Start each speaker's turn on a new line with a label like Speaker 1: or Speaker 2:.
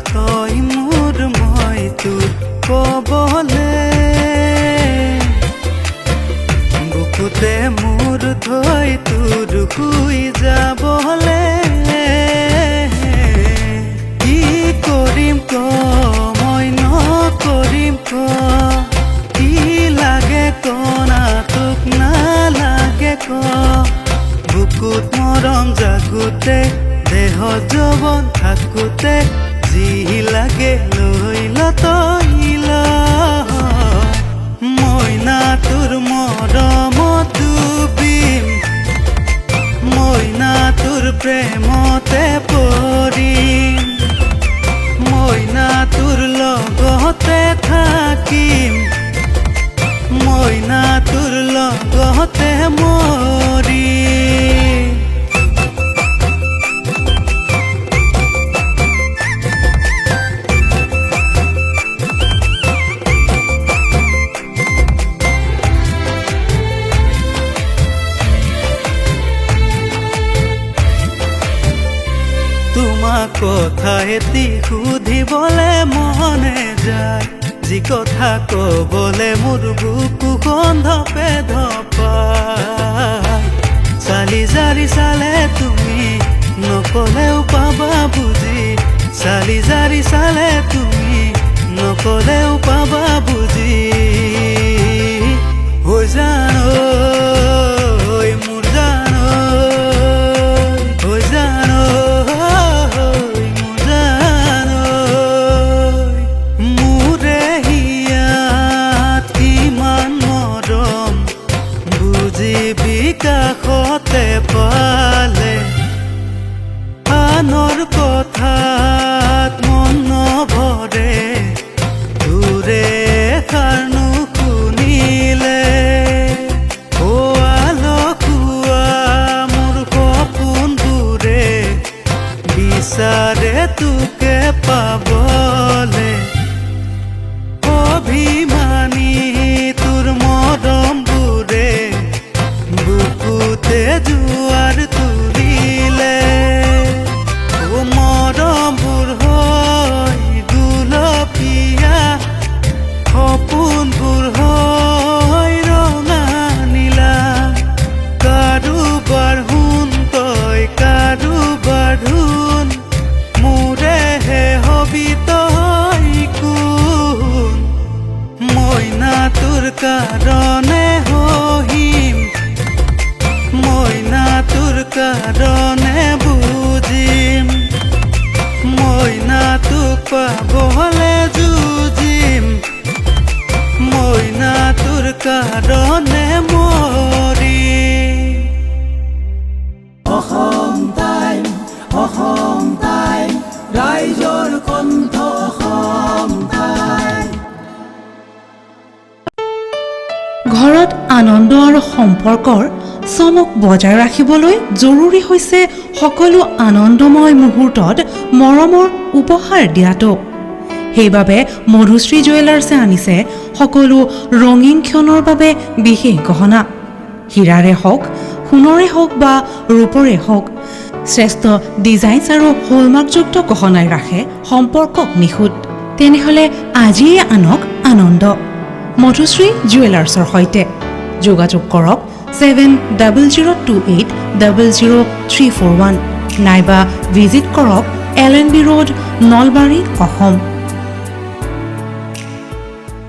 Speaker 1: তই মোৰ মই তোৰ ক'বলে বুকুতে মোৰ থৈ তোৰ শুই যাবলে কি কৰিম ক মই নকৰিম ক কি লাগে ক না তোক নালাগে ক বুকুত মৰম জাগোতে দেহ যৌৱন থাকোতে যি লাগে লৈ ল তই ল মইনা তোৰ মৰমত ডুবিম মইনা তোৰ প্ৰেমতে পৰিম মইনা তোৰ লগতে থাকিম মইনা তোৰ লগতে মৰিম তোমাক কথা এটি সুধিবলে মনে যায় যি কথা ক'বলে মোৰ বুকু গন্ধপে ধপায় চালি জাৰি চালে তুমি নকলেও পাবা বুজি চালি জাৰি চালে তুমি নকলেও পাবা বুজি হৈ জানো মোৰ জানো হৈ জানো কাষতে পালে আনৰ কথাত মন নভৰে দূৰে খাৰনো শুনিলে অ আলসুৱা মোৰ সপোনবোৰে বিচাৰে তোকে পাবলে অভিমানী তোৰ মৰমবোৰে বুকুতে জোৱাৰ তুলিলে ও মৰমবোৰ হয় গুলপীয়া সপোনবোৰ হয় ৰঙা নীলা কাৰোবাৰ শুন তই কাৰোবাৰ ধুন মোৰেহে হবি তই কোন মইনা তোৰ কাৰণে হহিম মইনা তোৰ কাৰণে বুজিম মইনা তোক পাবলে যুঁজিম মইনা তোৰ কাৰণে মৰিম
Speaker 2: অসম টাইম ৰাইজৰ কণ্ঠ অসম টাইম
Speaker 3: ঘৰত আনন্দ আৰু সম্পৰ্কৰ চমক বজাই ৰাখিবলৈ জৰুৰী হৈছে সকলো আনন্দময় মুহূৰ্তত মৰমৰ উপহাৰ দিয়াটো সেইবাবে মধুশ্ৰী জুৱেলাৰ্ছে আনিছে সকলো ৰঙীন ক্ষণৰ বাবে বিশেষ গহনা হীৰাৰে হওক সোণৰে হওক বা ৰূপৰে হওক শ্ৰেষ্ঠ ডিজাইনছ আৰু হলমাৰ্কযুক্ত গহনাই ৰাখে সম্পৰ্কক নিখুঁত তেনেহ'লে আজিয়ে আনক আনন্দ মধুশ্ৰী জুৱেলাৰ্ছৰ সৈতে যোগাযোগ কৰক 7028000341 নাইবা ভিজিট কৰক LNB ৰোড নলবাৰী অসম